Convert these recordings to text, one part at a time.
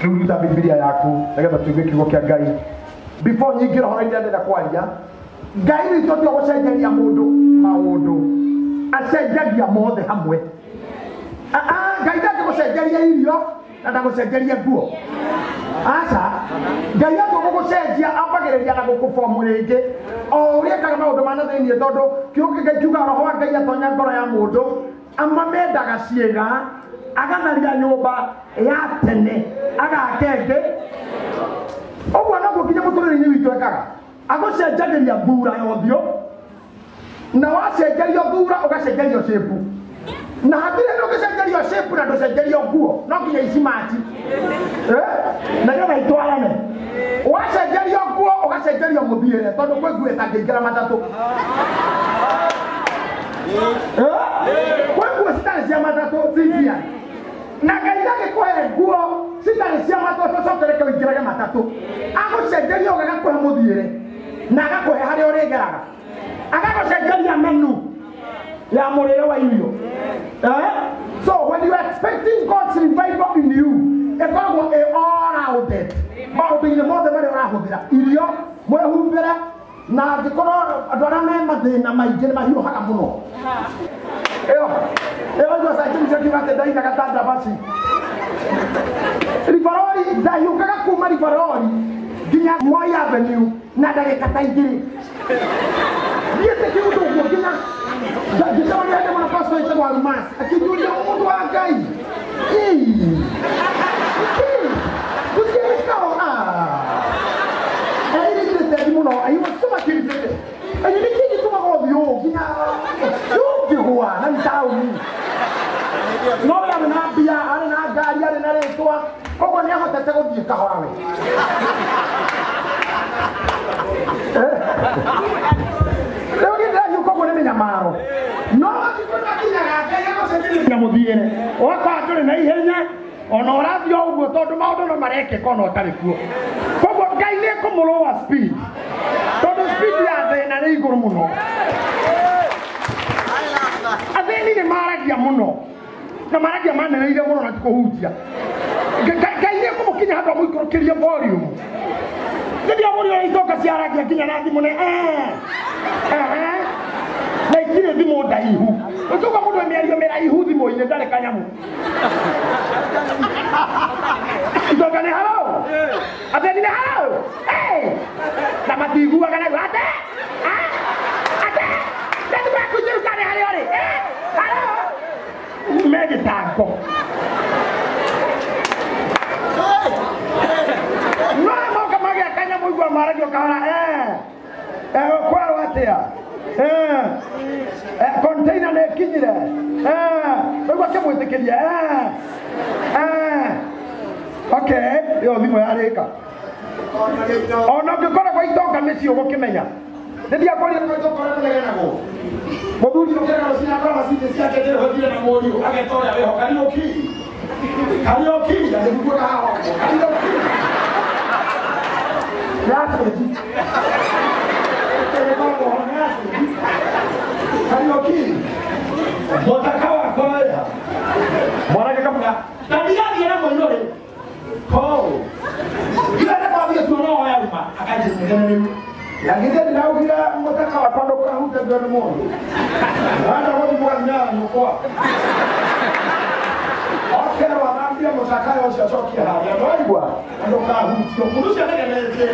ruta Biblia yaku nĩgetha tuige kiugo kĩa Ngai before nyingĩra horo-inĩ ndĩrenda kwaria. Ngai witũ ti gũcenjeria mũndũ maũndũ, acenjagia mothe hamwe. Ngai ndangĩgũcenjeria irio na ndagũcenjeria nguo. Aca Ngai atũgũgũcenjia ambagĩrĩria na gũkũbomu rĩngĩ o ũrĩa ekaga maũndũ ma na thĩinĩ, tondũ kiugo Ngai kiuga roho wa Ngai atonya ngoro ya mũndũ amamendaga ciĩga agatharia nyũmba ya tene agakenge. Ũguo noguo nginya mũtũrĩre-inĩ witũ ekaga, agũcenjagĩria thura ya ũthiũ, na wacenjerio thura ũgacenjerio shape, na hatirĩ ndũngĩcenjerio shape na ndũcenjerio nguo, no nginya icimati na nĩgetha itwarane. Wacenjerio nguo ũgacenjerio mũthiĩre, tondũ kwĩ nguo ĩtangĩingĩra matatũ. Kwĩ nguo citarĩ cia matatũ cithia, na Ngai ndangĩkũhe nguo citarĩ cia matatũ cokereke ũingĩrage matatũ. Agũcenjeria ũgagakũhe mũthiĩre na agakũhe harĩa ũrĩgeraga, agagũcenjeria menu ya mũrĩre wa irio. So when you are expecting God's revival in you, ĩkoragwo all rounded maũndũ-inĩ mothe marĩa ũrahũthĩra. Irio mwĩhumbĩre, na angĩkorwo andũ arĩa me mathĩna maingĩ nĩ mahiũhaga mũno. Ĩyo James akiuga atĩ ndainaga ta ndabaci. Rivaroli ndahiũkaga kuma Rivaroli nginya Moi Avenue na ndagĩka ta igĩrĩ. Thiĩte kiũndũ ũguo nginya ngĩcemania hĩndĩ mwana pastor wĩtagwo Almas akĩnjũria mũndũ wa Ngai. Irritated mũno. He was so much irritated. And you think you talk about you nginya ũngĩgũa na taũni. No arĩ na mbia, arĩ na ngari, arĩ na rĩtwa, koguo nĩ ahotete gũthiĩ kahora we. Rĩu gĩthiĩ koguo nĩ mĩnyamaro. No akĩkinyaga Ngai agũcenjeria mũthiĩre, ũgakorwo ndũrĩ na ihenya, ona ũrathiĩ o ũguo tondũ maũndũ no marekĩka ona ũtarĩ kuo. Koguo Ngai nĩ ekũmũrũa speed, tondũ speed ya thĩna nĩ igũrũ mũno. Athĩni nĩ maragia mũno, na maragia maneneire mũno na tikũhunjia. Ngai nĩ ekũmũkinya handũ amũikũrũkĩrie volume. Rĩrĩa mũrĩ ũrĩa itoka ciaragia nginya na thimũ nĩ na itirĩ thimũ ndaihu. Ũtuga mũndũ mĩario mĩraihu thimũ-inĩ ndarĩ kanyamũ. Itoka nĩ halo, athĩni nĩ halo, na matiguaga na ate nĩtũka kũnyiruka nĩ harĩa ũrĩ halo megĩtango. No moka magĩa kanyamũ igua maragio kahora kwarwo atĩa container nĩ kinyire ũguo akĩmwĩtĩkĩria okay ĩyo thimũ yarĩka. Ona ũngĩkoragwo itonga mĩciĩ ũgũkĩmenya ndĩndiakorire kwĩtokora kũnegenagwo mũthuri ũkĩrega gũcina macini ciake ndĩrĩhũthire na mũriũ ageta ũrĩa wĩho Kariũki ndĩguaga haha Kariũki mũtaka wakwa wĩha mwanake kamuga ndathigathiĩ na mũirũrĩ gĩthete kwambia tuo no oya ruma akanjĩcegene rĩu na gĩthete ndĩraugire mũtaka wakwa ndũkahutagio nĩ mũndũ wanda gũthimũga nyara nyũkwa okerwo athambie mũtaka ũcio acokie harĩa ndwaigua na ndũkahutio mũndũ ũcio negenete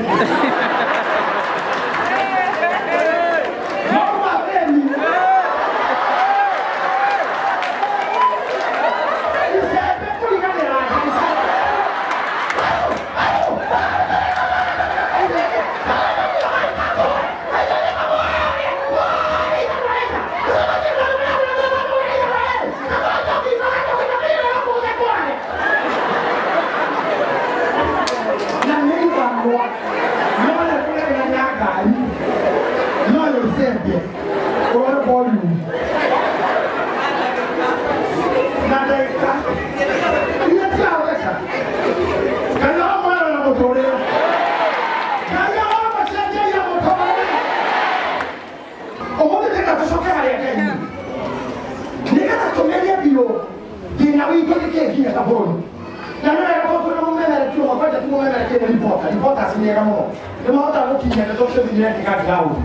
wote tumwemerekere ribota cinyega mũno nĩ mahota gũkinyia ndeto ciothe iria ngĩkandĩra ũru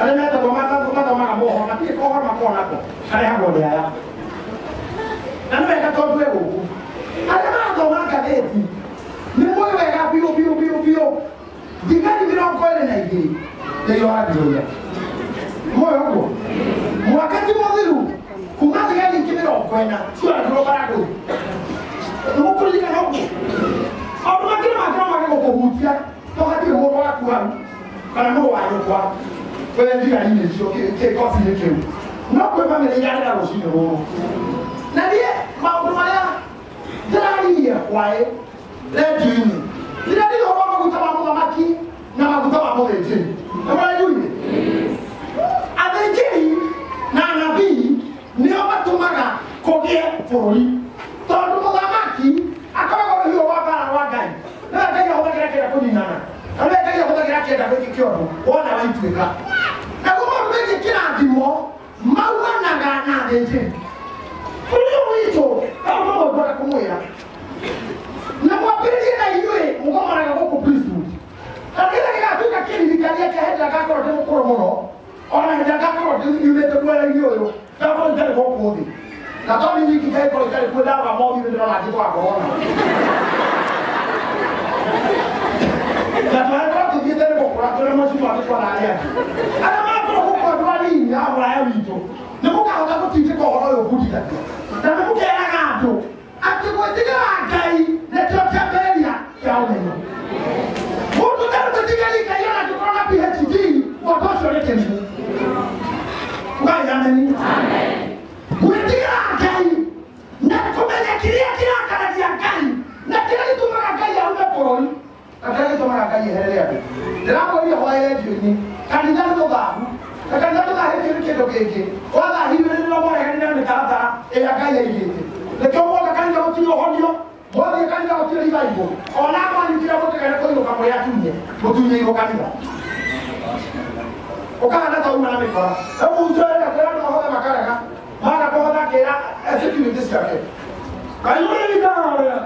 arĩa metagwo mathomaga mohoro matirĩ kohoro makonako arehagwo nĩ aya na nĩ wega tondũ gũkũ arĩa marathoma ngathĩti nĩ mũĩ wega biũ thigari 22 nĩyo arandiũria mũĩ ũguo mwaka ti mũthiru kuma thigari ingĩ 40 ciũragĩrwo Baragoi nĩmũkũririkana ũguo maũndũ makĩrĩ mangĩ gũkũhutia to hatirĩ mũndũ waku hau kana mũrũ wa nyũkwa we thigari-inĩ icio kĩkobi-inĩ kĩu no kwĩ bamĩrĩ irarĩra rũcinĩ rũrũ na niĩ maũndũ marĩa ndĩraririe hwaĩ redio-inĩ ndĩraririe ũhoro wa maguta ma mũthamaki na maguta ma mũthĩnjĩri nĩmũraiguire athĩnjĩri na anabii nĩo matũmaga kũgĩe bũrũri tondũ mũthamaki akoragwo rũhiũ rwa mbara rwa Ngai nĩwe Ngai ahũthagĩra kĩrĩa kũninana na nĩwe Ngai ahũthagĩra kĩenda gwĩkĩ kĩondo wona waituĩka naguo maũndũ megiĩ kĩrathimo maumanaga na athĩnjĩri bũrũri witũ kaũndũ ngwenda kũmwĩra na mwambĩrĩrie na inyuĩ mũgomoraga gũkũ priesthood na kĩrĩa gĩgatuĩka kĩririkania kĩa hĩndĩ ĩrĩa ngakorwo ndĩ mũkũrũ mũno ona hĩndĩ ĩrĩa ngakorwo nyumĩte mwera-inĩ ũyũ ngakorwo itarĩ gũkũ thĩ na tondũ nyiki ngakorwo itarĩ kuo ndaga mobi ndĩrona ngĩtwa korona na twakorwo tũthiĩte nĩ gũkũra tũrĩ mũciĩ wa gĩtwara arĩa arĩa makorwo gũkũ andũ anini a mũraya witũ nĩ mũkahota gũtindĩka ũhoro ũyũ bundithagia na nĩ mũkeraga andũ atĩ gwĩtigĩra Ngai nĩkĩo kĩambĩrĩria kĩa ũmenyo mũndũ tarĩ gwĩtigĩra Ngai ona angĩkorwo na PhD mũndũ ũcio nĩ kĩrimũ Ngai ameni gwĩtigĩra Ngai na kũmenya kĩrĩa kĩrakaragia Ngai na kĩrĩa gĩtũmaga Ngai aume bũrũri na kĩrĩa gĩtũmaga Ngai eherere andũ ndĩramwĩria hwaĩ redio-inĩ kanitha nĩ mũthahu na kanitha ndũthahĩtio nĩ kĩndũ kĩngĩ wathahirio nĩ rĩrĩa mwareganire na mĩtaratara ĩrĩa Ngai aigĩte nĩkĩo mwoka kanitha gũtirĩ ũhonio mwathiĩ kanitha gũtirĩ ibaibũ ona mwanyitire mũtegere kũinũka mũrĩ atunye mũtunyĩirwo kanitha ũkahana ta uma na mĩkora mũhunjĩrĩra kwĩra andũ mahothe makarega maga kũhotha kĩra security ciake kaiyũrĩrĩkarĩa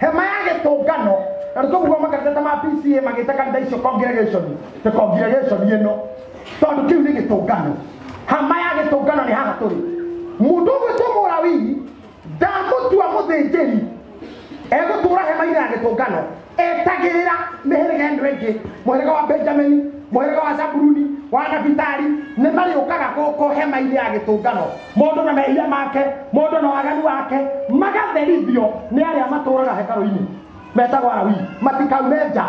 hema ya gĩtũngano ariko bwo makanitha ma PCA magita kanitha icio congregation the congregation yeno tondu kiu ni gitungano hama ya gitungano ni haha turi mundu gwitwo Mũlawii ndamutua muthinjiri egutura hema-inĩ ya gitungano etagirira mĩhĩrĩga ĩno ĩngĩ mũhĩrĩga wa Benjamin mũhĩrĩga wa Zabuloni wa Nafitali nĩ marĩũkaga gũkũ hema-inĩ ya gĩtũngano mũndũ na mehia make mũndũ na waganu wake magatherithio nĩ arĩa matũraga hekarũ-inĩ metagwo Alawii matikaune nja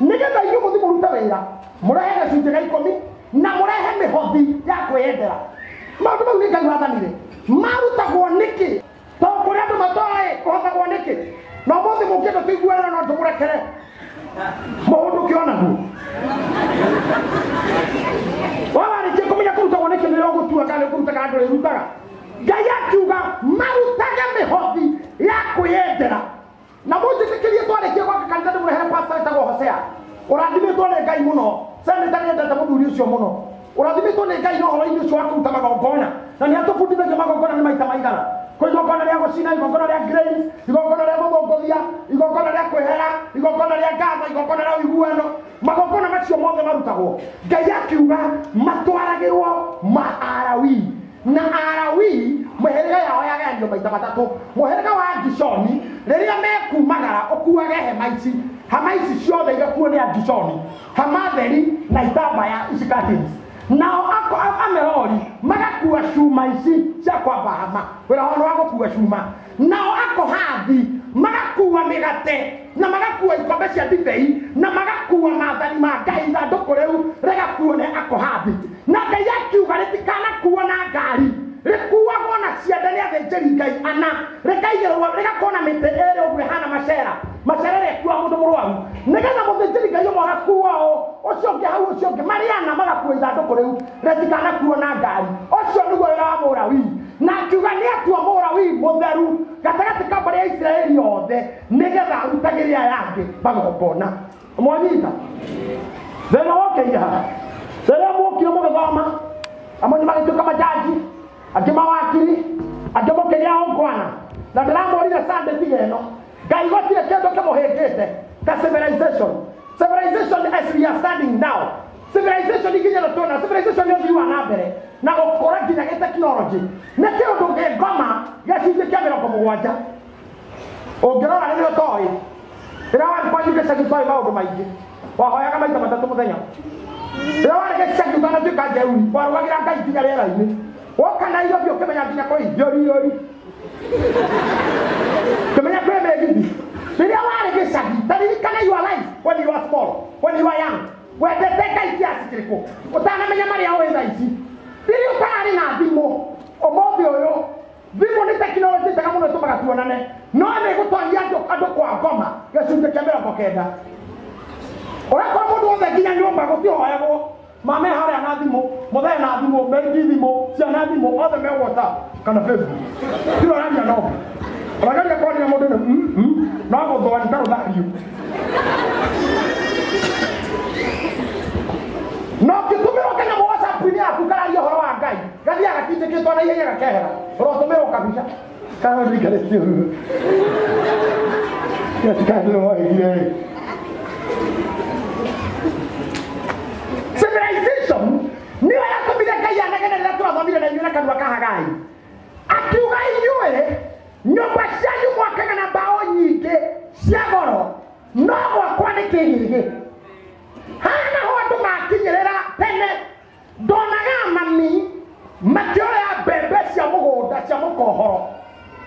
nĩgetha inyuĩ mũthiĩ mũrute wĩra mũrehe gĩcunjĩ gĩa 10 na mũrehe mĩhothi ya kwĩyendera maũndũ mau nĩ Ngai wathanire marutagwo nĩkĩ tondũ kũrĩa andũ matoĩ kũhotagwo nĩkĩ no mũthĩ mũngĩenda tũiguana no tũmũrekere mũndũ kĩonaguo warĩkia kũmenya kũrutagwo nĩkĩ nĩrĩo gũtua kana kũrutaga andũ rĩrutaga Ngai akiuga marutage mĩhothi ya kwĩyendera na mũnjĩtĩkĩrie twarĩkia gwaka kanitha ndĩmũrehere pastor wĩtagwo Hosea ũrathimĩtwo nĩ Ngai mũno seneta nĩendete mũthuri ũcio mũno ũrathimĩtwo nĩ Ngai na ũhoro-inĩ ũcio wa kũruta magongona na nĩ atũbundithagia magongona nĩ maita maigana kwĩ igongona rĩa gũcina igongona rĩa grace igongona rĩa gũthũngũthia igongona rĩa kwĩhera igongona rĩa ngatho igongona rĩa ũiguano magongona macio mothe marutagwo Ngai akiuga matwaragĩrwo Alawii na Alawii mũhĩrĩga yao yagayanio maita matatũ mũhĩrĩga wa Gishoni rĩrĩa mekumagara ũkuage hema ici ciothe igakuo nĩ Gishoni hema theri na itambaya ici curtains nao Amerori magakua cuma ici cia kwamba hama wĩra wao nĩ wa gũkua cuma nao Akohathi magakua mĩgate na magakua ikombe cia ndibei na magakua maathani ma Ngai ithandũkũ rĩu rĩgakuo nĩ Akohathi na Ngai akiuga rĩtikanakuo na ngari rĩkuagwo na ciande nĩ athĩnjĩri Ngai ana rĩkaigĩrwo rĩgakorwo na mĩtĩ ĩrĩ ũguo ĩhana macera rĩakua mũndũ mũrwaru nĩgetha mũthĩnjĩri Ngai ũmwe agakuo ũcio ũngĩ hau ũcio ũngĩ mariana magakua ithandũkũ rĩu rĩtikanakuo na ngari ũcio nĩguo wĩra wa Mũlawii na akiuga nĩ atua Mũlawii mũtheru gatagatĩ ka mbarĩ ya Isiraeli yothe nĩgetha arutagĩre aya angĩ magongona mwanyita thĩna wokĩire haha rĩrĩa mũkire mũgĩthoma amwe nĩ magĩtuĩka majaji angĩ mawakiri angĩ mũkĩgĩa ongwana na ndĩramũrire Sunday tiga ĩno Ngai gũtirĩ kĩndũ kĩmũhĩngĩte ta civilization as we are standing now civilization ikinya tũna civilization nĩ ũthii wa na mbere na gũkũra nginya gĩtekinoronjĩ nĩ kĩũndũ ngĩngoma gĩcunjĩ kĩa 70 ũngĩrora nĩrĩo toĩ rĩrĩa warĩ kwanyu gĩcagi toĩ maũndũ maingĩ wahoyaga maita matatũ mũthenya rĩrĩa warĩ gĩcagi ũtanatuĩka njeuri warũgagĩra Ngai nginya rĩera-inĩ woka Nairobi ũkĩmenya nginya kwĩ yori kĩmenya kwĩ mĩgithi rĩrĩa warĩ gĩcagi taririkana you are life when you are small when you are young wendete Ngai kiasi kĩrĩkũ ũtanamenya marĩa ũĩ thaa ici rĩrĩa ũtararĩ na thimũ ũmũthĩ ũyũ thimũ nĩ tekinoronjĩ njega mũno ĩtũmaga tuonane no nĩ gũtwarithia andũ kwa ngoma gĩcunjĩ kĩa 90 ũrakora mũndũ wothe nginya nyũmba gũtihoyagwo mame harĩa na thimũ mũthee na thimũ merigi thimũ ciana thimũ othe me WhatsApp kana Facebook tiroraria no ũragaria kwaria mũndũ no gũthũa nĩ tarũthario no kĩtũmĩrwo kanyamũ WhatsApp-inĩ yaku kararia ũhoro wa Ngai gathiaga gatindĩkĩtwo na ihenya gakehera ũrotũmĩrwo kabica kararikarĩtio gatikanĩroigire civilization nĩyo yatũmire Ngai anegene rĩrĩa tũrathomire na inyuĩ na kanua ka Hagai akiuga inyuĩ nyũmba cianyu mwakaga na mbaũ nyingĩ cia goro no gwakwa nĩ kĩhĩgĩ hana ho andũ makinyĩrĩra tene ndonaga mami makĩoya mbembe cia mũgũnda cia mũkohoro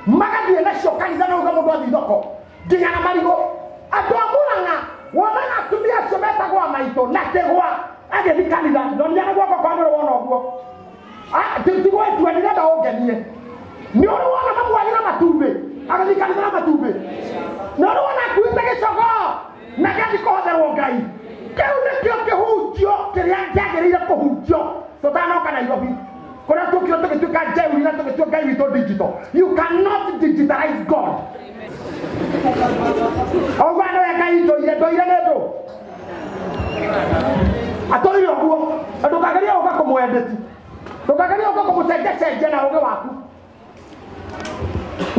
magathiĩ nacio kanitha na uga mũndũ athiĩ thoko nginya na marigũ andũ a Mũrang'a wonaga atumia acio metagwo maitũ na kĩgwa agĩthiĩ kanitha ndoniaga guoko kwa nĩrĩ wona ũguo tigwo itua nĩgetha ũngenie nĩ ũrĩ wona mamwagĩ na matumbĩ agathiĩ kanitha na matumbĩ nĩ ũrĩ wona akuĩte gĩcogoo na gĩathiĩ kũhotherwo Ngai kĩu nĩkĩo kĩhunjio kĩrĩa kĩagĩrĩire kũhunjio tũtanoka Nairobi kũrĩa tũkire tũgĩtuĩka njeuri na tũgĩtua Ngai witũ digital you cannot digitalize God ũguo nĩwe Ngai ndũire nĩ ndũ atũire ũguo ndũkageria ũka kũmwendeti ndũkageria ũka kũmũcenjecenjia na ũgĩ waku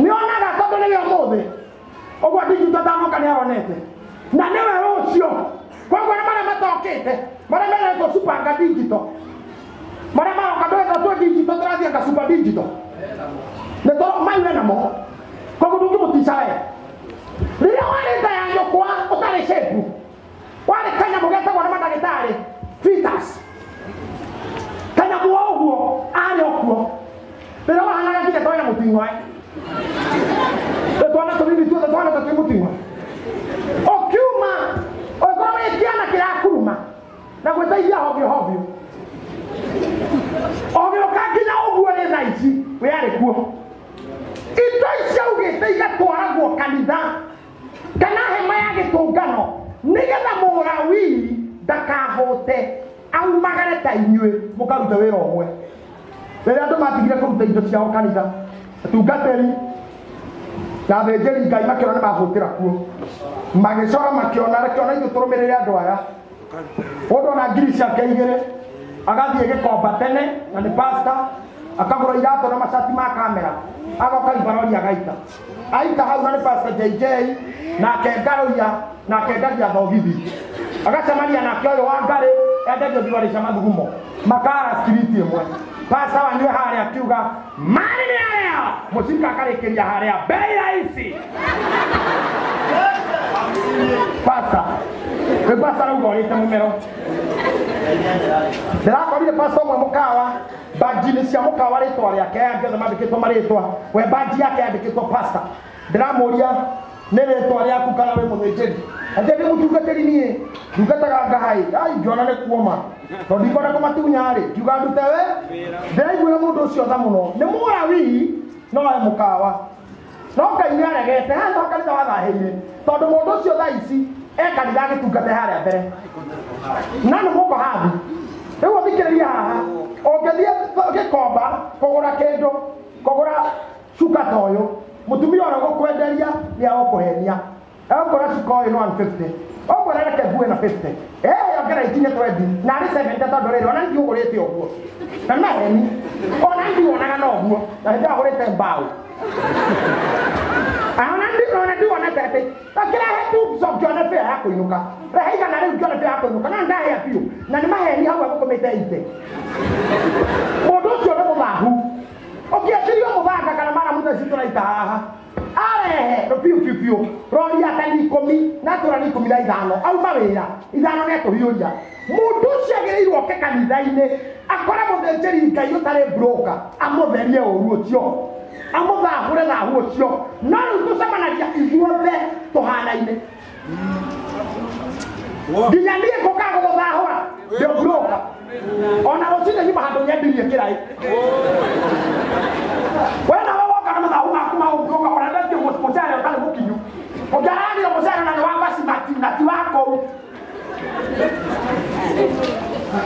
nĩonaga tondũ nĩwe ũmũthĩ ũguo digital tanoka nĩ aronete na newe rocio kwa mara matokete mara to super digital mara kadoe to digital tradia ka super digital ne to mai na mo kwa kudu mutisae ria wale tayanyo kwa utale shepu wale kanya mugeta kwa madagitari fitas kanya buoguo ari okuo pero wana kile toya mutingwa twana to bibi tu twana to mutingwa okiuma okora yekiana kila kuruma na gwetaithia hovyo kakinya oguo ni thaici we ari kuo ito iciaugite igatwaragwo kanitha kana hema ya gitungano nigetha murawi ndakahote aumagare ta inyue mukaruta wira omwe rĩrĩa andũ matigire kũruta indo ciao kanitha atungatĩri na athĩnjĩri Ngai makĩona nĩ mahũtĩra kuo magĩcora makĩona ithuĩ tũrũmĩrĩre andũ aya mũndũ ona ngiri ciake 2 agathiĩ gĩkomba tene na nĩ pastor akagũra iratũ na macati ma kamera agoka ibarori aita hau na nĩ pastor JJ nake ngaroia nake ngaria thogithi agacemania nake ũyũ wa Ngarĩ endagio thibarĩca mathugumo makara street ĩmwe pastor wanyue harĩa akiuga mari nĩ arĩa mũcika akarĩkĩria harĩa bei rahisi pastor rauga ũrĩte mũmero ndĩrakorire pastor ũmwe mũkawa banji-inĩ cia mũkawa rĩtwa rĩake angĩothe mandĩkĩtwo marĩtwa we banji yake yandĩkĩtwo pastor ndĩramũria nĩ rĩtwa rĩaku kana wĩ mũthĩnjĩri atĩ mũtungatĩri niĩ ndungataga Ngai ngĩona nĩ kuoma tondũ ndikona kũmatunya-rĩ ngiuga ndute we ndĩraiguire mũndũ ũcio tha mũno nĩ mũrawi no we mũkawa no Ngai nĩ aregete handũ kanitha wathahĩire tondũ mũndũ ũcio tha ici kanitha agĩtungate harĩa mbere na nĩ mũko hathi rĩu ũthikĩrĩria haha ũngĩthiĩ gĩkomba kũgũra kĩndũ kũgũra cuka ta ũyũ mũtumia ũrĩa gũkwenderia nĩ agũkũhenia egũkũra cuka ũyũ nĩ 150 ũguo reke ngue na 50 yongera ikinye 20 na arĩ 70 tondũ rĩrĩ ona ndiũgũrĩte ũguo na maheni ona ndionaga na ũguo na hĩndĩ agũrĩte mbaũ ona ndionete atĩ akĩrehe tu ngione bĩa ya kũinũka rehe igana rĩu ngione bĩa ya kũinũka na ndahĩa biũ na nĩ maheni hau egũkũmĩte ite mũndũ ũcio nĩ mũthahu ũkĩetirio mũthanga kana mara mũtheci tũraita haha arehe rũpiũ rori atani 10 na tũrani 15 auma wĩra 5 netũhiũria mũndũ ũcio agĩrĩirwo oke kanitha-inĩ akore mũthĩnjĩri Ngai ũtarĩ broker amũtherie ũru ũcio amũthahũre thahu ũcio no rĩu tũcemanagia ithuothe tũhana-inĩ nginya niĩ ngũkaga gũthahũra ndĩ broker ona rũcinĩ nyuma handũ nyendirie kĩraĩ wena we woka na mathahu maku maũngĩũka ona ndendio mũcere ũtarĩ mũkinyu ũngĩaragire mũcere na nĩ wa macimati na ti wa kũu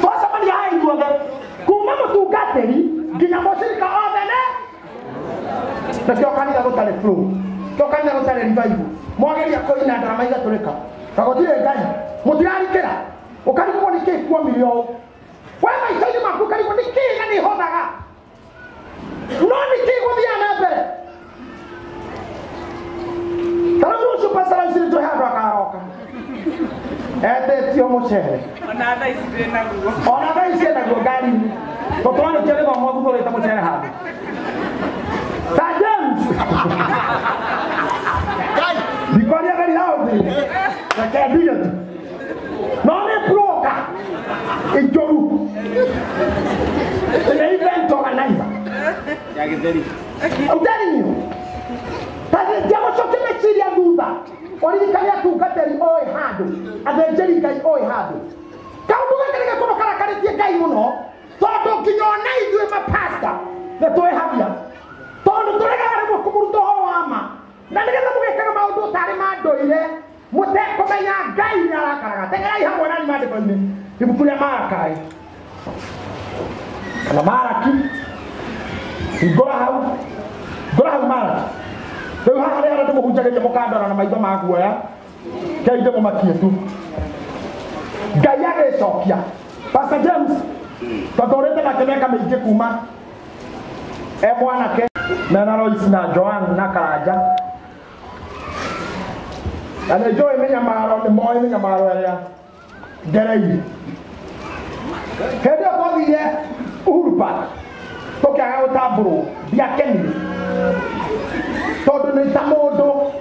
twacemania haha ithuothe kuma mũtungatĩri nginya mũcirika othe nakĩo kanitha gũtarĩ flow kĩo kanitha gũtarĩ revival mwageria kũina ndarama igatũrĩka kagũtirĩ Ngai mũtirarikĩra ũkarigwo nĩ kĩĩ kuomire ũũ we maica-inĩ maku ũkarigwo nĩ kĩĩ na nĩ hotaga no nĩ kĩĩ gũthiaga na mbere tarĩu rũciũ pastor Isaac twĩ handũ akaroka etĩtio mũcere ona thaa ici enaguo ngari-inĩ tũtwarĩkia gĩthomo guthũrĩte mũcere handũ ta James ndikoria gari hao thĩ reke ndige tu no nĩ broker injoru nĩ event organizer ya gĩtheri I'm telling you ndiagũcokia meciria thutha ũririkane atungatĩri oĩ handũ athĩnjĩri Ngai oĩ handũ kaũndũ gaka nĩ gakũndũ karakarĩtie Ngai mũno tondũ nginya ona ithuĩ mapasta nĩ twĩhavia tondũ tũregaga rĩmwe kũmũruta ũhoro wa ma na nĩgetha mũgĩkaga maũndũ ũtarĩ ma ndũire mũtekũmenya Ngai nĩ arakaraga tengerai hamwe nani maandĩko-inĩ ibuku rĩa Malaki kana Malaki ngora hau Malaki rĩu haha rĩ arĩa ndĩmũhunjagĩria mũkandora na maitho ma guoya Ngai ndĩmũmakie tu Ngai agĩcokia Pastor James tondũ ũrĩte nake mĩaka mĩingĩ kuma mwanake mena Royce na Joan na Karanja ana joy menya maro ne moy menya maro ya derei hede ko biye urpa to ka ha tabro bia kenni to do ne tamodo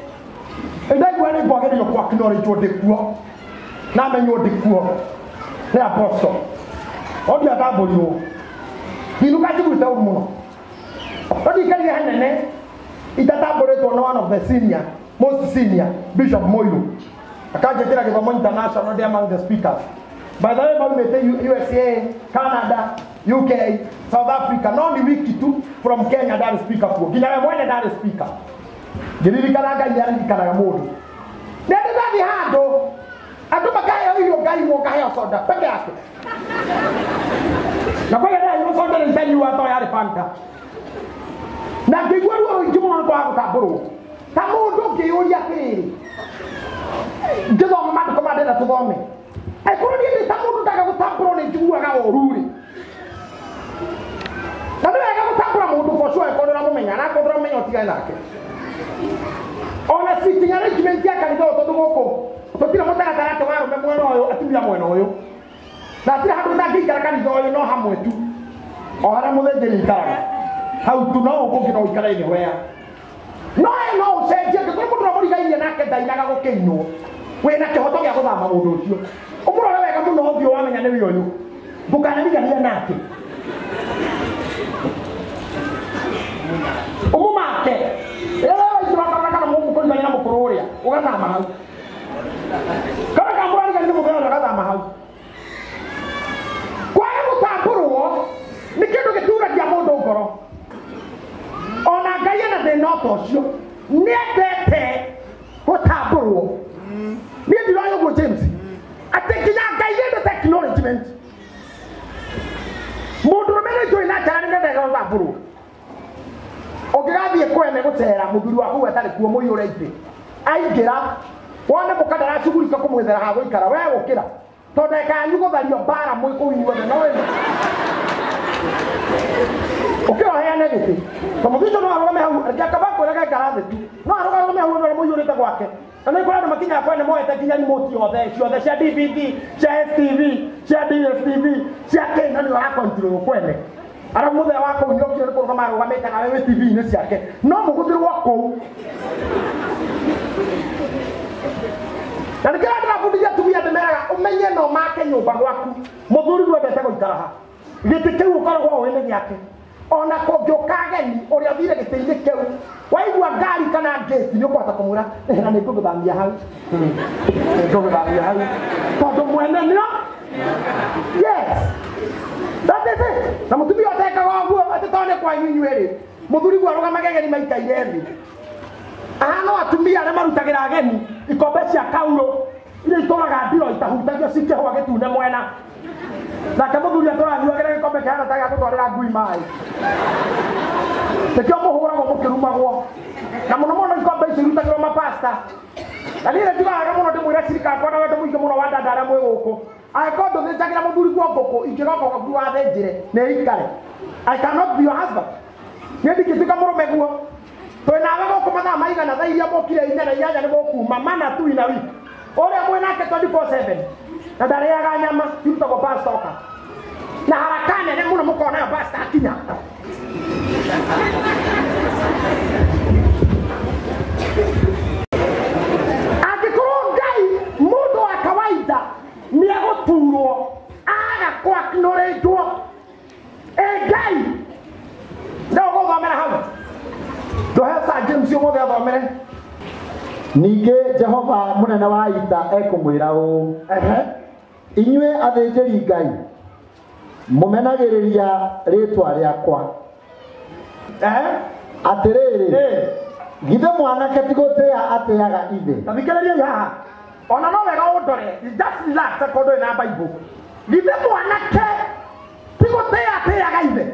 e dai gwere bo ga yo kwa knore jo de kuo na menyo de kuo ne apostle o bia tabro yo binu ka jibu ta mu no o di ka ye hanene itata bore to one of the senior most senior Bishop Moyo akajetera kwa international they among the speakers by the way we USA Canada UK South Africa no ni wiki tu from Kenya that speaker ko gina mwana that speaker gilili kalaga yali kalaga modu ndio ndani hado atuma kaya hiyo gari mo kaya soda peke yake na kwa hiyo soda ni tani watu yale panta na kigweru jimo kwa kaburu tamundo ke yori akiri ngizo mama ko made na tubome ai ko ni tamundo daga ko tapro ne juwa ga oruri na bele ga ko tapro mo do ko so e ko na mo menya na ko do menya otiga na ke ona sitting arrangement ya kan do to ko to tira mo daga tara to maro me mo no yo atubia mo no yo na tira hadu na gi kan do yo no ha mo tu ora mo de ni tara how to know ko kino ikara ni wea no se je ko mo do mo diga ina na ke dai na go kenyo we na ke hoto ya ko ba ma mo do tio o mo ro we ka mo no bi o amenya ne yo yo bukana biga ni na ke o mo ma ke era wa jiro ka mo ko ni na mo ko ria o ga na ma ha ka mo ani ga ni mo ga na ma ha kwa mo ta puru ni ke do ke tura dia mo do goro ona gaya na de no tosio ne tete ko taboro ni di lo go James ateki na gaya de technology modu mele to ina tare ne de lo aburo ogera bi ko ene ko tera moduru wa ko weta de kuo mo yore ite aigera wona ko kadara chuguri ko mo zera ha go ikara we okira to de ka nyugo bali obara mo ko yiwo de no we okay haya negete como dicho no aro me hu ya kaba ko ga garade tu no aro me hu no mo yore ta kwake ana ko na makinya kwa ne mo eta kinya ni moti ode sha DVD sha TV sha DSTV sha ke na ni wa control ko ene ara mo de wa ko nyo ko ko kama ro wa meta na we TV ne sha ke no mo ko wa ko dan kala na fu dia tu ya de mera o menye no ma ke nyo ba wa ku mo duru do be ta ko ikara ha gete ke wo kala wa ene yake ona ko jokaga ni ori avire ke tende ke waiwa gari kana gate ni ko atakomura na ne ko ba mbia hau ko ba mbia hau to mwene ni yes that is it na mutubi oteka wa gu atetone kwa nyinyi ere muthuri gwa roga magege ni maika ireri no atumia na marutagira ageni ikombe cia kauro ile itoraga ndiro itahutagio sike ho agitune mwena na kama muthuri atora nyuagera ikombe kana taga gutwarira ngui mai tekio muhura go mukirumagwo na muno muno ikombe icio irutagirwo mapasta na nire ndigaga muno ndimwira cirika kwa na wendo muingi muno wa ndandara mwe guku aikondo nitagira muthuri gwo ngoko ingiroko gwa wathenjire ne ikare I cannot be your husband yendi kitika murume guo to nawe go kumana maiga na thairia mokire inya na inya ne boku mama na tu ina wiki ore mwena ke 24/7 na ndareaga nyama yutagwo pastoka na harakane ne muno mukona ya pasta akinya akikongai mundo wa kawaida ni agoturo aga kwa knowledge egai ndio go thomera hau do hesa James yo mothe athomere ninge Jehova munene wa ita ekumwira u inywe athinjiri Ngai mumenagiriria ritwa riakwa atiriri githe mwanake tigutia atiaga ithe tabikiriria haha ona no wega undore just relax kondo na Bible githe mwanake tigutia atiaga ithe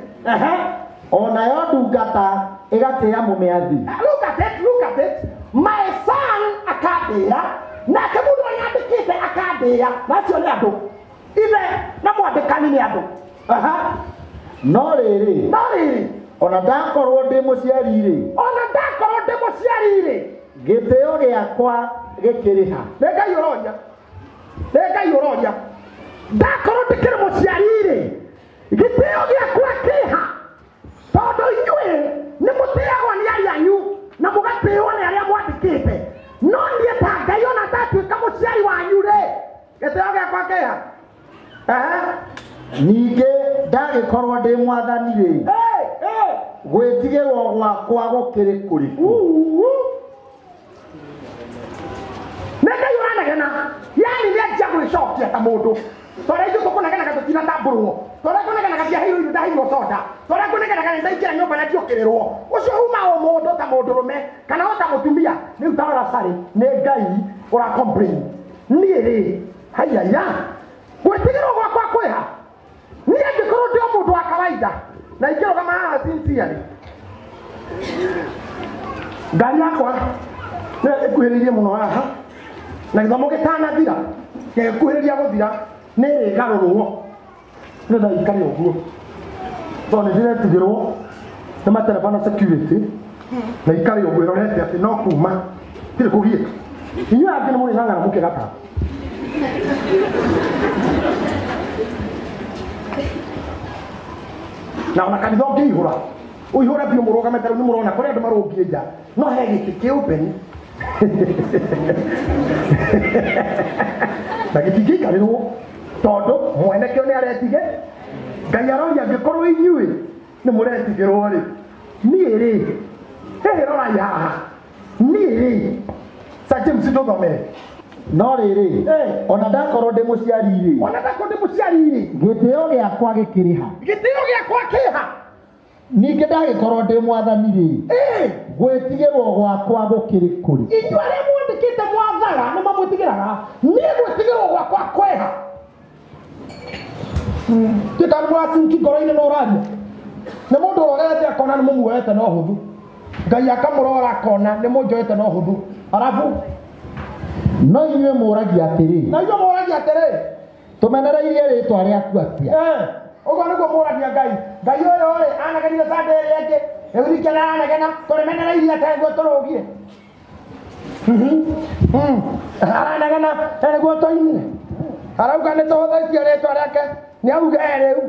ona yo ndungata igatia mumiathi look at it my son akadia na kemudo yandikite akadia na cio ni andu ithe na mwandikani ni andu no riri ona ndakorwo ndi muciari ri gitio giakwa gĩkĩrĩha reka yororia ndakorwo ndikĩrĩ mũciari-rĩ gĩtĩo gĩakwa kĩha tondũ inyuĩ nĩ mũtĩagwo nĩ arĩa anyu na mũgatĩo nĩ arĩa mwandĩkĩte no niĩ ta Ngai ona ndatuĩka mũciari wanyu-rĩ gĩtĩo gĩakwa kĩha ningĩ ndagĩkorwo ndĩ mwathani-rĩ gwĩtigĩrwo gwakwa gũkĩrĩ kũrĩkũ nĩ Ngai ũranegena yani nĩanjia gwĩcokia ta mũndũ tondũ ithuĩ tũkũnegenaga tũtinatambũrwo tondũ kũnegenaga ndiaheirwo irio ndaheirwo soda tondũ kũnegenaga nĩ ndaingĩra nyũmba na ndiũkĩrĩrwo ũcio uma o mũndũ ta mũndũrũme kana o ta mũtumia rĩu tarora carĩ nĩ Ngai ũra-complain niĩ-rĩ hayaya gwĩtigĩrwo gwakwa kwĩha niĩ angĩkorwo ndĩ o mũndũ wa kawaida na ingĩrũgama haha sincerely ngari yakwa nĩ ĩkuhĩrĩirie mũno haha na gĩthomo gĩtanathira gĩkuhĩrĩria gũthira nĩ ĩgarũrwo nĩgetha ikare ũguo tondũ nĩ ndĩretigĩrwo nĩ matereba na security na ikare ũguo ĩrorete atĩ no kuma tirĩ kũgiĩka inyuĩ angĩ nĩ mũrĩng'ang'ana mũkĩgata na ona kanitha ũngĩihũra ũihũre biũ mũrũgame tarĩu nĩ mũrona kũrĩa andũ marũngie nja no he gĩtĩ kĩũmbeni na gĩtingĩikarĩrwo tondũ mwene kĩo nĩ aretige Ngai aroria angĩkorwo inyuĩ nĩ mũretigĩrwo-rĩ niĩ-rĩ rora haha niĩ-rĩ Sir James tũthomere no rĩrĩ ona ndakorwo ndĩ mũciari-rĩ gĩtĩo gĩakwa gĩkĩrĩha kĩha ningĩ ndagĩkorwo ndĩ mwathani-rĩ gwĩtigĩrwo gwakwa gũkĩrĩ kũrĩ inyuĩ arĩa mwandĩkĩte mwathaga nĩ mamwĩtigĩraga niĩ gwĩtigĩrwo gwakwa kwĩha tikanĩ mũracinki ngoro-inĩ na ũraria nĩ mũndũ ũrorete akona nĩ mũmuoete na ũhũthũ Ngai akamũrora akona nĩ mũnjoete na ũhũthũ arabu no inyuĩ mũragia atĩrĩ tũmenereirie rĩtwa rĩaku atĩa ũguo nĩguo mũragia Ngai ũyũ-rĩ anagenire sande ĩrĩa ĩngĩ rĩu na anagena tũrĩmenereirie atĩa nĩguo tũrũgie aranegena nĩguo tũinire arauga nĩ tũhũthĩtie rĩtwa rĩake nĩ auga rĩu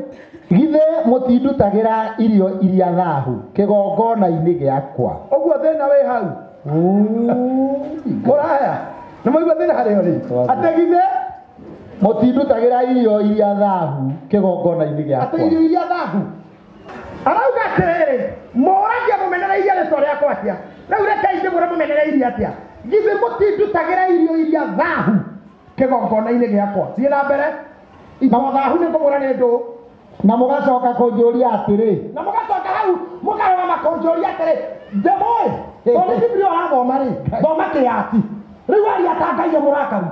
githĩ mũtindutagĩra irio iria thaahu kĩgongona-inĩ gĩakwa ũguo thĩna wĩ hau mũraya nĩ mũigua thĩna harĩa rĩ atĩ githĩ mũtindutagĩra irio iria thaahu kĩgongona-inĩ gĩakwa atĩ irio iria thaahu arauga atĩrĩrĩ mũragia mũmenereirie rĩtwa rĩakwa atĩa rĩu rekei ndĩmũre mũmenereirie atĩa githĩ mũtindutagĩra irio iria thaahu kĩgongona-inĩ gĩakwa thiĩ na mbere indo thaahu nĩ kũmũra nĩ ndũ na mũgacoka kũnjũria atĩrĩ na mũgacoka hau mũkarũgama kũnjũria atĩrĩ ndemoĩ tondũ Biblia ũrathoma-rĩ thoma kĩyati rĩu aria ta Ngai mũrakaru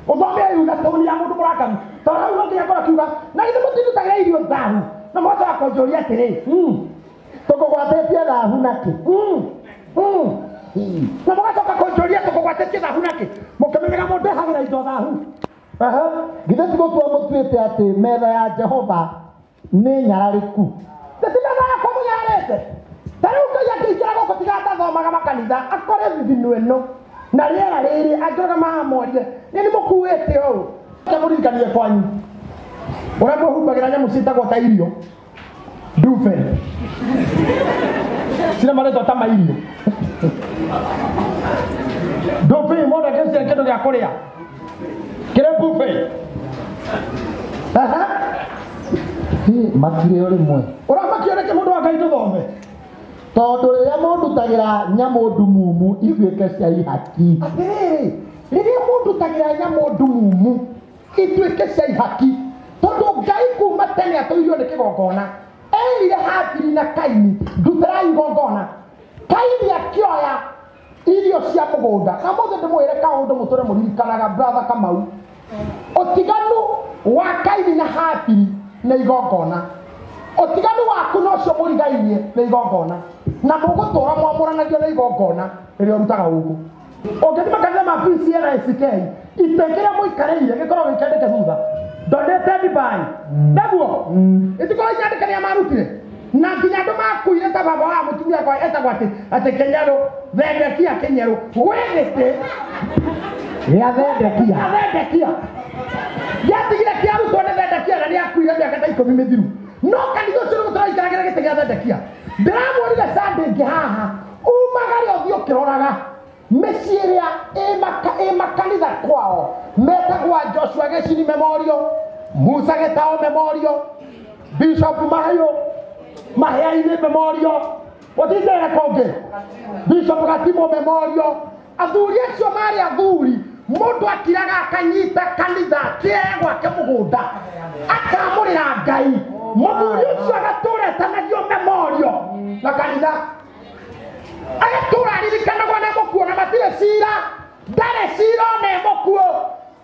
ũthome yuga toni ya mũndũ mũrakaru tondũ hau no nginya ngoro kiuga na githĩ mũtindutagĩra irio thaahu na mũgacoka kũnjũria atĩrĩ tũkũgwatĩtie thaahu nakĩ na mũgacoka kũnjũria tũkũgwatĩtie thaahu nakĩ mũkĩmenyaga mũndũ ehagĩra indo thaahu githĩ ti gũtua mũtuĩte atĩ metha ya Jehova nĩ nyararĩku ti metha yakwa mũnyararĩte ta rĩu Ngai akĩingĩra gũkũ tiga ndathomaga makanitha akore thithino ĩno na rĩera rĩrĩ angĩoga mahamorie nĩ mũkuĩte ũũ mũririkanie kwanyu ũrĩa mwĩhumbagĩra nyamũ ciĩtagwo ta irio ndube cina marĩtwo ta mairio ndube mũndũ akĩcire kĩndũ gĩa kũrĩa kĩrĩ buffet makire rĩmwe ũramakio reke mũndũ wa Ngai tũthome tondũ rĩrĩa mũndutagĩra nyamũ ndumumu ituĩke cia ihaki atĩrĩrĩ rĩrĩa mũndutagĩra nyamũ ndumumu ituĩke cia ihaki tondũ Ngai kuma tene atũirio nĩ kĩgongona erire Habili na Kaini ndutĩrai igongona Kaini akĩoya irio cia mũgũnda na mũthĩ ndĩmwĩre kaũndũ mũtũre mũririkanaga brother Kamau ũtiganu wa Kaini na Habili na igongona ũtiganu waku no cio mũrigainie na igongona na mũgũtũra mwamũranagio na igongona rĩrĩa ũrutaga ũguo ũngĩthi makanitha ma PCA na ACK itengĩrĩa mũikareire gĩkorwo gĩkendeke thutha donated by ndaguo itikorwo inyandĩkania marutire na nginya andũ makuire ta baba wa mũtumia kwa etagwo atĩ Kenyero Therekia Kenyero gwĩgĩtĩ ya Zedekia yatigire kiarutwo nĩ Zedekia na nĩakuire mĩaka ta 10 mĩthiru no kanitha ũcio nĩ gũtũraikaragira gĩtĩ gĩa Zedekia ndĩramwonire Sunday ngĩ haha umagare ũthiĩ ũkĩroraga mĩciĩ ĩrĩa ĩ makanitha kwao metagwo Joshua Gĩcini Memorial, Musa Gĩtao Memorial, Bishop Mahĩa-inĩ Memorial, gũtindĩra kũngĩ Bishop Gatimo Memorial. Athuri acio marĩ athuri mũndũ akiraga akanyita kanitha kĩe gwake mũgũnda akamũrĩra Ngai mũthuri ũcio agatũretanagio Memorial na kanitha agatũra aririkanagwo nĩ mũkuo na matirĩ cira ndarĩ cira ona mũkuo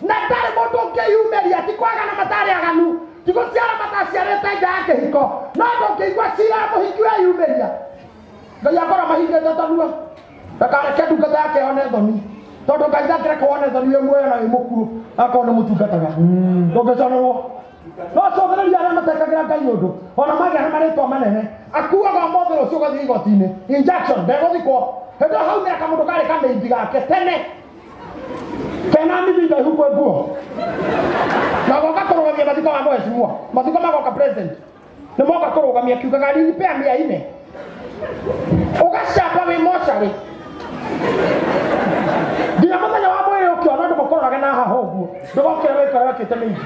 na ndarĩ mũndũ ũngĩyumĩria ti kwagana matarĩ aganu ti gũciara mataciarĩte nja ya kĩhiko no ndũngĩigua cira mũhiki weyumĩria Ngai akora mahingĩte tanua ndakareke ndungata yake one thoni tondũ Ngai ndangĩreka wone thoni wĩ muoyo na wĩ mũkuo akona mũtungataga ndũngĩconorwo no cothereria arĩa matekagĩra Ngai ũndũ ona magĩa na marĩtwa manene akuaga ũmũthĩ rũciũ ũgathiĩ igoti-inĩ injection ndegũthikwo hĩndĩ ĩyo hau nĩaka mũndũ karĩ kamĩimbi gake tene kena mĩthinda ihukwe nguo na goka kũrũgamia mathiko ma mheshimiwa mathiko magoka president nĩ moka kũrũgamia kiugaga nilipea 400 ũgacamba wĩ mocarĩ nginya mũthenya wa mwĩrĩ ũkĩona andũ makororage na haha ũguo ndũgokĩra wĩkora wĩkĩte mĩingĩ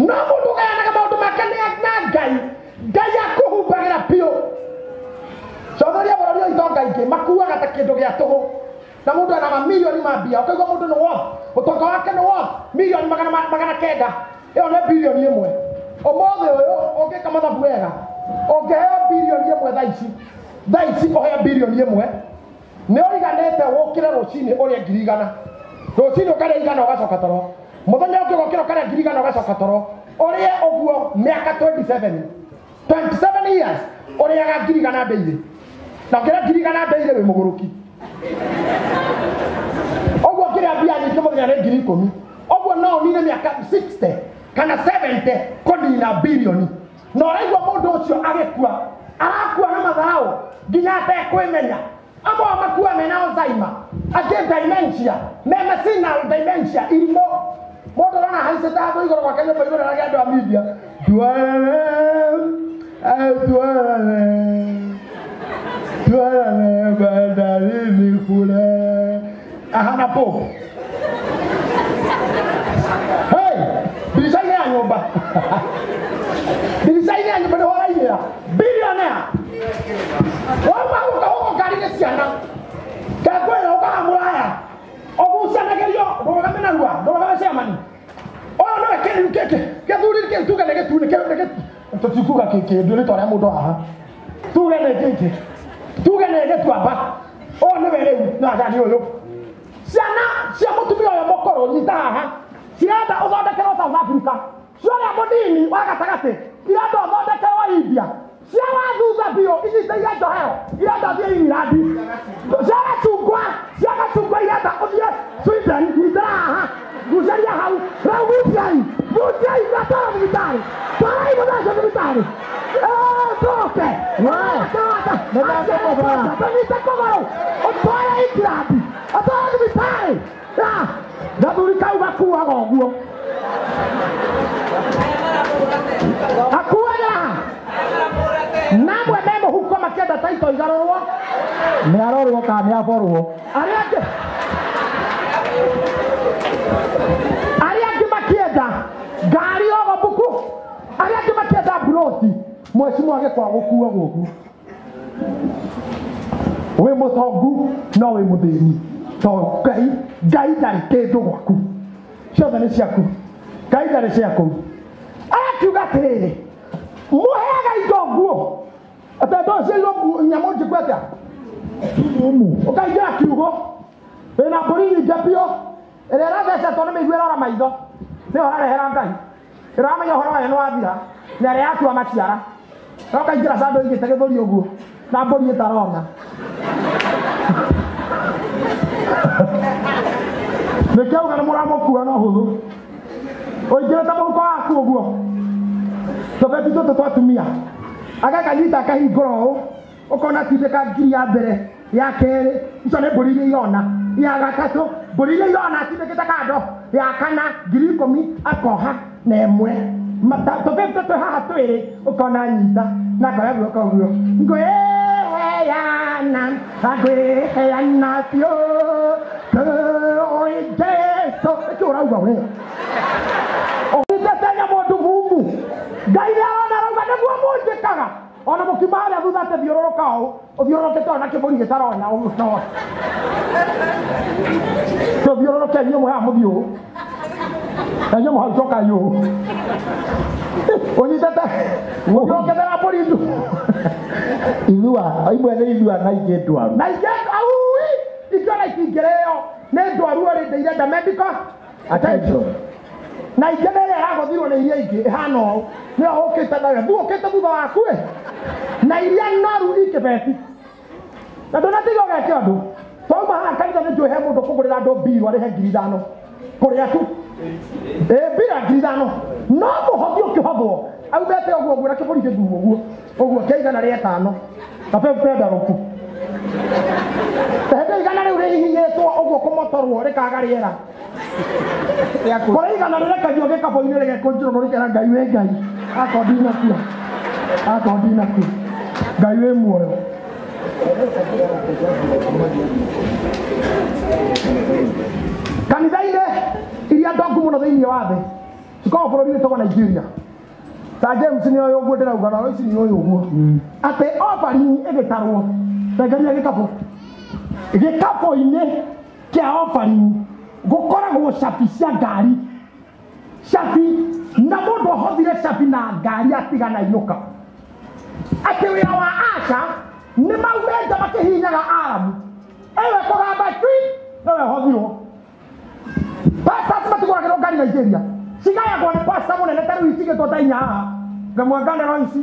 no mũndũ ũgayanaga maũndũ make na Ngai akũhumbagĩra piũ cotheria bũrũri ũyũ itonga ingĩ makuaga ta kĩndũ gĩa tũhũ na mũndũ ena mamirioni ma mbia ũkaigua mũndũ nĩ worth ũtonga wake nĩ worth milioni magana kenda ĩyo nĩ bilioni ĩmwe ũmũthĩ ũyũ ũngĩka mathabu wega ũngĩheo bilioni ĩmwe thaa ici ũheo bilioni ĩmwe nĩ ũriganĩte wũkĩre rũcinĩ ũrĩa 100 rũcinĩ ũkarĩa 100 ũgacoka toro mũthenya ũngĩ ũgokĩra ũkarĩa 100 ũgacoka toro ũrĩe ũguo mĩaka 27 years ũrĩaga 100 ndĩirĩ na ũkĩrĩa 100 ndĩirĩ wĩ mũgũrũki ũguo kĩrĩa mbia nyingĩ mũthenya nĩ 10,000 ũguo no ũnine mĩaka 60 kana 70 kũnina bilioni na ũraigua mũndũ ũcio agĩkua arakua na matharaũ nginya atekwĩmenya amwe makua mena Alzheimer angĩ dementia memecinal dementia irimũ mũndũ ũrona haicĩte handũ igũrũ gwake nyũmba igũrũ aragĩa andũ a media tuarane bandarini kule ahana popo hey bilisaini ya nyumba ni horainira billionaire wama uko karine ciana kakwera ukahamuraya ogucanagerio ndũgamena rua ndũgamena ciamani ono no ekeni keke gathuri ke tuga nege tune ke tutikuga keke ndũrĩ twarĩa mũndũ haha tuga nege tuga nege twamba ono were na gani ũyũ ciana cia mũtumia ũyũ mũkũrũ nyita haha cirenda ũthondekerwo South Africa ciorĩa mũnini wa gatagatĩ irenda ũthondekerwo India cia wathutha biũ inyitĩire njohero irenda thiĩ Irandi ciagacungwa irenda ũthiĩ Sweden nyitĩra haha gucaria hau rĩu guciai gatwara thibitarĩ twarai mũthece thibitarĩ toke tũnyite kũgũrũ ũtware England ũtware thibitarĩ gathuri kau gakuaga ũguo akuaga namwe me mũhuko makĩenda taito igarũrwo nĩarorwo kana nĩaborwo arĩa angĩ makĩenda ngari ogo mbuku arĩa angĩ makĩenda mburoti mwecimu agĩkwa gũkua gũkũ wĩ mũtongu no wĩ mũthĩni to Ngai ndarĩ kĩndũ gwaku ciothe nĩ ciaku Ngai ndarĩ ciaku akiuga atĩrĩrĩ mũheaga indo nguo atĩ ndũciĩirwo nyamũ njĩkũ atĩa ũkaingĩra kiugo wĩna mbũri nyingĩ biũ ĩrĩa ĩrathecetwo nĩ mĩigua ĩrora maitho nĩyo ũrarehera Ngai ĩramenya ũhoro wayo nĩ wathira na ĩrĩa yatua maciara no ũkaingĩra sando igĩte gĩthũri ũguo na mbũri ĩtarona nĩkĩauga nĩ mũramũkua na ũhũthũ ũingĩrĩte mũhuko waku ũguo tũbeti tũtũ twa atumia agakanyita akahingũra ũkona tuĩte ka ngiri ya mbere ya kerĩ icio nĩ mbũri iria irona ya gatatũ mbũri iria irona atindĩkĩte kando ya kana ngiri 10 akoha na ĩmwe tũbĩbĩte twĩ haha twĩrĩ ũkona nyita na akoya guoko ũguo ngwĩheana biũ kũrĩ Jesũ ĩkĩ ũrauga we ũgĩtetenya mũndũ mumu Ngai ona rauga nĩguo mũnjĩkaga ona mũkiuma harĩa thutha atĩ thiũrũrũka ũũ ũthiũrũrũkĩte ona kĩbũri gĩtarona ũguo no tũthiũrũrũke inyuĩ haha mũthiũ na inyuĩ hau coka yũ ũnyitete ũkĩongethera mbũri ndu ithua imwe nĩ ithua na ingĩ ndwaru na ingĩ aui ingĩona itingĩrĩo nĩ ndwaru ũrĩ the medical attention na ingĩ nĩ ĩrĩa ĩragũthirwo nĩ iria ingĩ ĩhana ũũ nĩyo ũkĩte nayo ũkĩte thutha waku na iria noru ikĩbeti na ndũnatiga ũgeke ũndũ twauma haha kanitha nĩ njũĩ he mũndũ kũgũrĩra andũ mbiru arĩhe 5,000 kũrĩa tu mbira 5,000 no mũhothi ũkĩhothwo aumete ũguo ũguo na kĩbũri kĩnguo ũguo kĩa 105 kapependa rũku hĩndĩ 100 rĩu rĩhihinyĩtwo ũguo kũmotorwo rĩkaga rĩera kũrĩ 100 rĩrekagio gĩkabũ-inĩ rĩgekũnjĩrwo rĩkera Ngai wĩ Ngai akondinaku Ngai wĩ muoyo kanitha-inĩ iria ndongu mũno thĩinĩ wa thĩ cikoragwo bũrũri wĩtagwo Nigeria ta James nĩ ũyũ ũguo ndĩrauga na ici nĩ ũyũ ũguo atĩ offering ĩgĩtarwo tengeria gĩkabũ-inĩ kĩa offering gũkoragwo cabi cia ngari cabi na mũndũ ahothire cabi na ngari atigana inũka atĩ wĩra wa Asha nĩ maumĩte makĩhinyaga aramu ewe kũgamba twi ewe hothirwo pastors matigũragĩrwo ngari Nigeria cigayagwo nĩ pastor mũnene ta rĩu itigĩtwo ta inya haha ngamwe nganĩro ici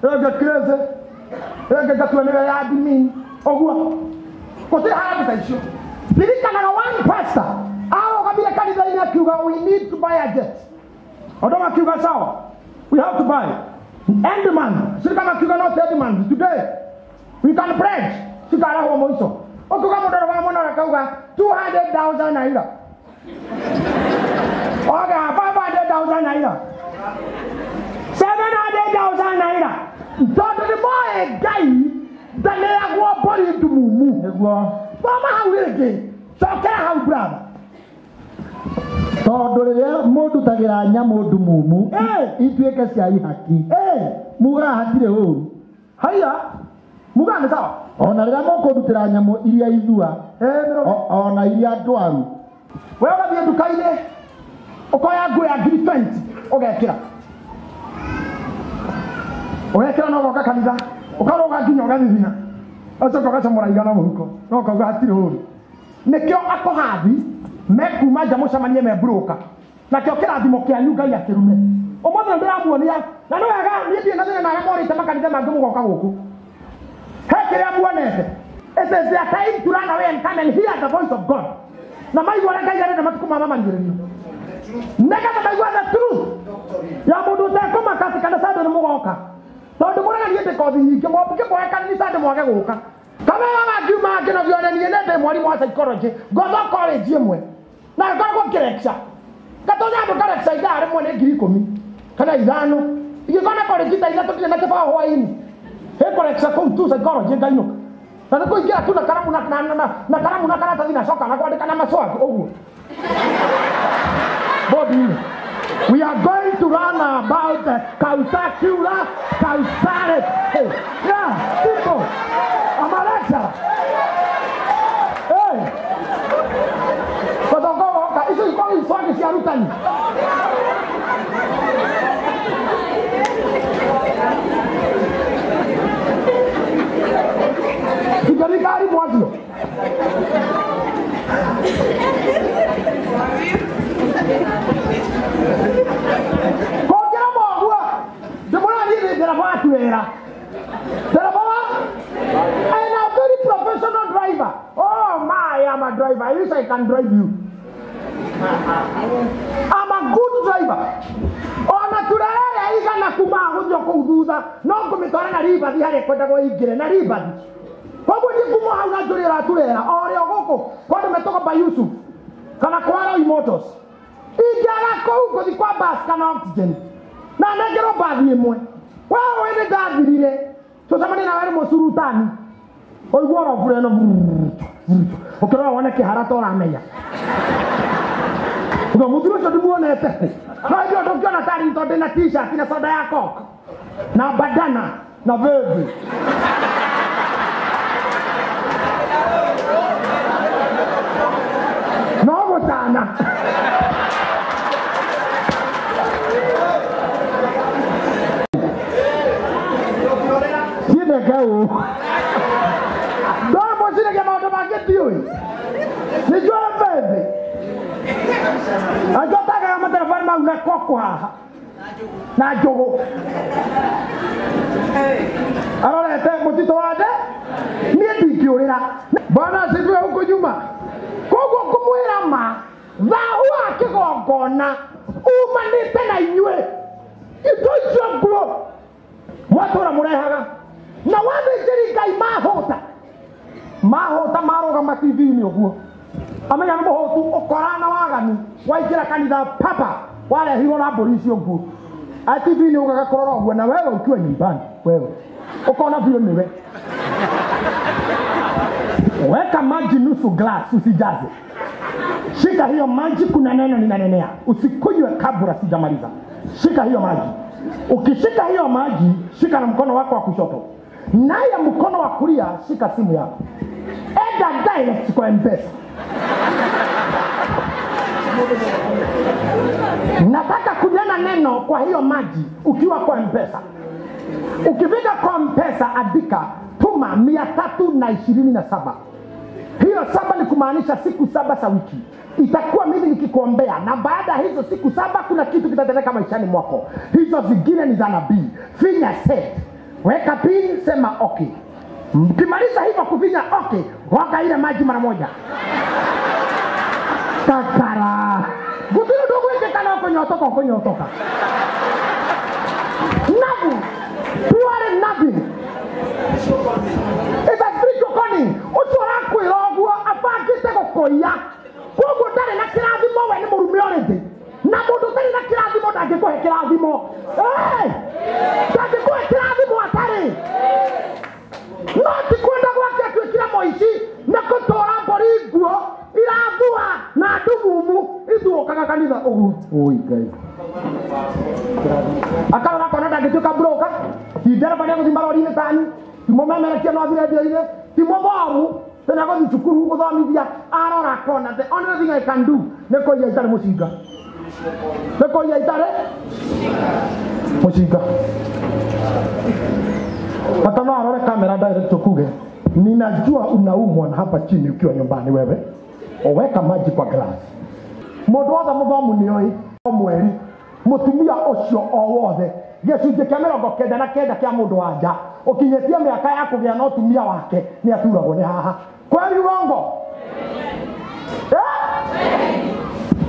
rĩngĩ kirĩthĩ rĩngĩ ngatue nĩwe ya admin ũguo gũtirĩ haramu ta icio ririkanaga one pastor arũgamire kanitha-inĩ akiuga we need to buy a jet Odoma akiuga sawa we have to buy end man sirikama akiuga not end man today we can pledge sikarahwo mũico ũkiuga mũndũ wa mũno akauga 200,000 naira oga 500,000 naira 700,000 naira tondũ nĩ moe Ngai ndanĩragwo mbũri ndumumu nĩguo mama hau rĩngĩ cokera hau brother tondũ rĩrĩa mũndutagĩra nyamũ ndumumu ituĩke cia ihaki mugaga hatirĩ ũru haiya mugaga nĩ sawa ona rĩrĩa mũkũndutĩra nyamũ iria ithua ona iria ndwaru we ũgathiĩ nduka-inĩ ũkoya nguo ya 20 ũgekĩra no ũgoka kanitha ũkarũga nginya ũgathithina ũcoka ũgacamũra igana mũhuko no ũkauga hatirĩ ũru nĩkĩo akũhathi mekuma nja mũcemanie membroka nakĩo kĩrathimo kĩanyu Ngai akĩrume ũmũthĩ ndĩramuonia na nĩ wega niĩ ndirĩ na thĩna na arĩa morĩte makanitha mangĩ mũgoka gũkũ he kĩrĩa muonete it is their time to run away and come and hear the voice of God na maigua ũrĩa Ngai arenda matukũ ma mamarigĩrĩrio nĩgetha maigua the truth ya mũndũ ũtekũmaka atĩ kanitha ndĩ nĩ mũgoka tondũ mũraganie ndĩkothi nyingĩ mũngĩmoe kanitha ndĩ mwage gũka kamera mangiuma ngĩnogionanie nĩ ndĩ mwarimũ wa psychology ngotho college ĩmwe na ngoragwo ngĩrekca gatonya andũ karekca ithaa rĩmwe nĩ 10,000 kana 5 ingĩkona college ta ithatũ nginya na kĩbao hwainĩ ĩkũrekca kũu tu psychology ngainũka na nĩ kũingĩra tu na karamu na karatathi na coka na kwandĩka na maswali ũguo bodi we are going to learn about the Kausakula Kausare. Hey, yeah, people. I'm a lecturer. Hey. But I'll go, this is going to be Yarutani. Sigarikari Bwazio. Kongera mogua ndimona hivi dereva atuera dereva I am a very professional driver. Oh my, I am a driver. I wish I can drive you. I'm a good driver. Ona turere waigana kuma gũthio kũu thutha no ngũmĩtwara na ribathi harĩa kwendagwo ingĩre na ribathi koguo nĩ kuma hau na njũrĩ ĩraturera o rĩo gũkũ kwandũ metũgomba Yusuf kana kwara Immortals ingĩaga kũu ngũthi kwa bus kana oxygen na nengerwo bathi ĩmwe wewe nĩ ndathirire tũcemanie na werĩ mũsurutani oigua robu ĩno ũkĩrora wone kĩhara ta ũramenya uga mũthuri ũcio ndimuonete no ithuĩ ndũngĩona tari tondũ ndĩna t-shirt na soda ya Coke na bandana na veve no gũtana Gao. Dona mocina que maũndũ mangĩ ndiũĩ. Nĩ njũĩ bebe. Anjotagaga matelefoni mau na koko haha. Na njũgũ. Arorete mũtitũ wa nde. Niĩ ndingĩũrĩra. Bwana asifiwe huko nyuma. Koguo ngũmwĩra ma. Thahũ wa kĩgongona umanĩte na inyuĩ. Indo icio nguo. Mwatũra mũrehaga. Na wathĩnjĩri Ngai mahũta marũgama TV-inĩ ũguo amenya nĩ mũhũtu ũkorana waganu waingĩra kanitha papa warehirwo na mbũri icio nguo TV-inĩ ũgaga kũrora ũguo na wewe ukiwa nyumbani wewe ukaona vile niwe weka maji nusu glass usijaze shika hiyo maji kuna neno ninanenea usikunywe kabla sijamaliza shika hiyo maji ukishika hiyo maji shika na mkono wako wa kushoto naye mkono wa kulia shika simu yako enda direct kwa M-Pesa nataka kunena neno kwa hiyo maji ukiwa kwa M-Pesa ukifika kwa M-Pesa andika tuma 327 hiyo 7 ni kumaanisha siku 7 za wiki itakuwa mimi nikikuombea na baada ya hizo siku 7 kuna kitu kitatendeka maishani mwako hizo zingine ni za nabii finya set weka pin sema okay mkimaliza hivyo kufinya okay waka ile maji mara moja takara gutiro dogo yake kana ukonyotoka nabu tuare nabi it's a spiritual calling utora kwirogwo abangite gukoya koguo ndari na kirathimo we ni murume orende na mundu tari na kirathimo ndangikuhe kirathimo ndangikuhe kirathimo atari no tikwenda gwake atwikira moici na gutora mbori nguo irathua na ndumumu ithuokaga kanitha uguo oi Ngai akara kona ndangituka broka ndara bana guthimba rori-inĩ tani timomemerekia no athire timo bomu tena go thukuru guthomithia arora kona the only thing I can do nĩ kũiya itare mũcinga hata no arore kamera direct kuge ninajua unaumwa hapa chini ukiwa nyumbani wewe oweka maji kwa glass mũndũ wothe mũthomu nĩoĩ mweri mũtumia ũcio o wothe gĩcunjĩ kĩa 99 kĩa mũndũ wa nja ũkinyĩtie mĩaka ya kũgĩa na ũtumia wake nĩ aturagwo nĩ haha kweli uongo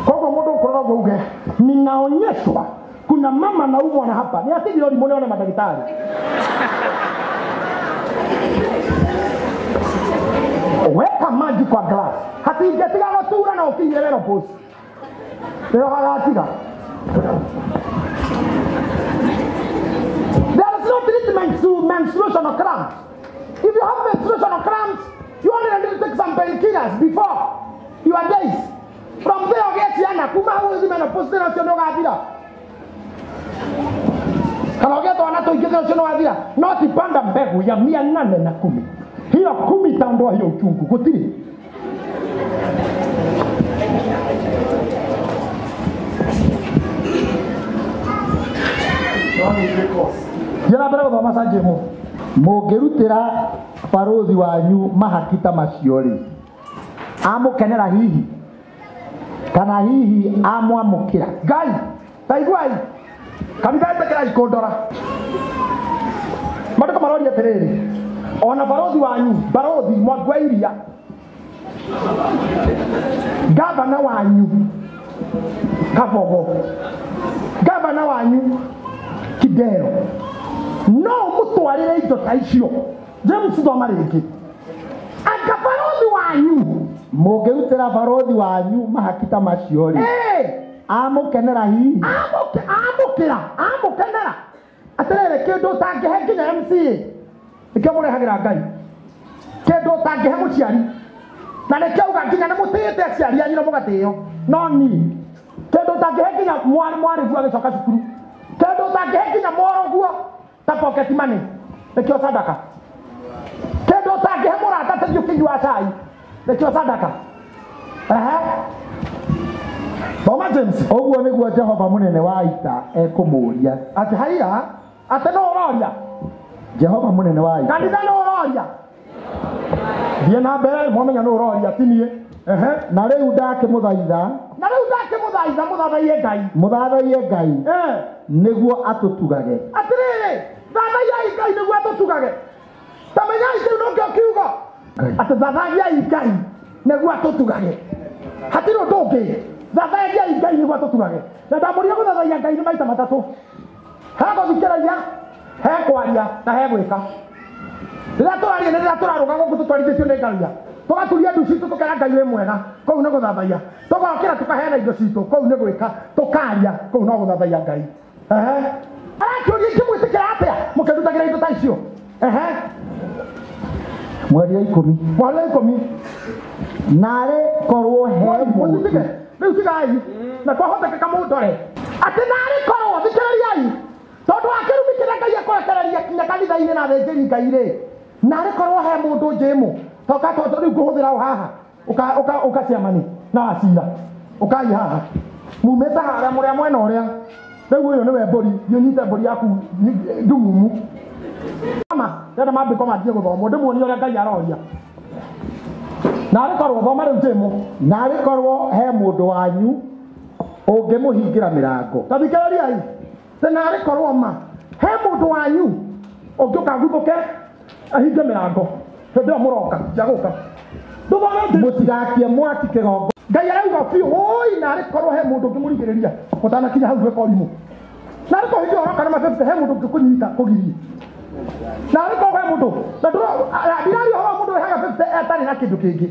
kogo mũndũ ũkorora uge ninaonyeshwa kuna mama naumwa na hapa ni asije leo nimeona madaktari weka maji kwa glass hata ingetiga watura na ukinyelera post leo hagatiga there is no treatment to menstruational cramps if you have menstruational cramps you only need to take some painkillers before your days from there get yana kuma huwezi menopause tena sio gathira kana ugeto anatoingiza sio gathira not panda mbegu ya 810 hiyo 10 itaondoa hiyo uchungu gutiri Jana bara kwa masaje mo mũngĩrutĩra barothi wanyu mahakita macio ri amukenera hihi kana hihi amwamũkĩra Ngai taiguai kanitha itekera ikondora matoko marori atiriri ona barothi wanyu barothi mwagwairia gavana wanyu Kabogo gavana wanyu kidero no mutwarire indo ta icio James thoma rĩngĩ anga barothi wanyu mũngĩrutĩra barothi wanyu mahaki ta macio rĩ amũkenera hihi amũkenera atĩrĩrĩ kĩndũ ũtangĩhe nginya MCA nĩkĩo mũrehagĩra Ngai kĩndũ ũtangĩhe mũciari na nĩkĩo uga nginya nĩmũtĩĩte aciari anyu na mũgatĩĩo no ni kĩndũ ũtangĩhe nginya mwarĩguo agĩcoka cukuru kĩndũ ũtangĩhe nginya moroguo ta pocket money nĩkĩo sadaka kĩndũ ũtangĩhe mũrata ta ũkĩnyua wa cai nĩkĩo sadaka thoma James ũguo nĩguo Jehova mũnene wa ita ekũmũria atĩ haiya atĩ no ũroria Jehova mũnene wa ita kanitha no ũroria thiĩ na mbere mwamenya no ũroria tinie na rĩu ndakĩmũthaitha mũthathaiye Ngai nĩguo atũtugage atĩrĩrĩ thathaiyai Ngai nĩguo atũtugage tamenyai kĩu nĩkĩo kiugo atĩ thathaiyai Ngai nĩguo atũtugage hatirĩ ũndũ ũngĩ thathaiyai Ngai nĩguo atũtugage na ndamũria gũthathaiya Ngai nĩ maita matatũ he gũthikĩrĩria he kwaria na he gwĩka rĩrĩa tũraria nĩ rĩrĩa tũrarũga gũkũ tũtwarithĩtio nĩ Ngai tũgaturia ndu citũ tũkera Ngai wĩ mwega kũu nĩ gũthathaiya tũgokĩra tũkaheana indo citũ kũu nĩ gwĩka tũkaria kũu no gũthathaiya Ngai aratũria ingĩmwĩtĩkĩra atĩa mũkĩrutagĩra indo ta icio mweri wa 10 narĩ korwo he mũndũ rĩu tigai na kwahotekeka mũndore atĩ narĩ korwo thikĩrĩriai tondũ akĩrumĩkĩra Ngai akũrekereria kinya kanitha-inĩ na thĩnjĩri Ngai rĩ narĩ korwo he mũndũ njĩmũ toka rĩu ngũhũthĩra o haha ũkaciamani na acira ũkai haha mumĩte harĩa mũrĩa mwena ũrĩa rĩu ũyũ nĩwe mbũri nyite mbũri yaku ndumumu rĩrĩa mambĩko manjie gũthomwo ndĩmuonie ũrĩa Ngai aroria narĩ korwo thoma rĩu njĩmũ narĩ korwo he mũndũ wanyu ũngĩmũhingĩra mĩrango ta thikĩrĩriai tĩ narĩ korwo ma he mũndũ wanyu ũngĩũka ngumbũke ahinge mĩrango hĩndĩ ĩyo mũroka cia gũka mũtigakie mwaki kĩgongo Ngai arauga biũ oi narĩ korwo he mũndũ ũngĩmũrigĩrĩria ũtanakinya hau gwĩka ũrimũ narĩ korwo hĩndĩ ĩyo ũroka na mabebite he mũndũ ũngĩkũnyita kũgirie narĩ korwo he mũndũ na ndiraria ũhoro mũndũ wĩhaga bebite etarĩ na kĩndũ kĩngĩ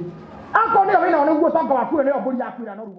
akorwo nĩyo wĩna nĩguo tonga waku nĩyo mbũri yaku ĩrĩa noru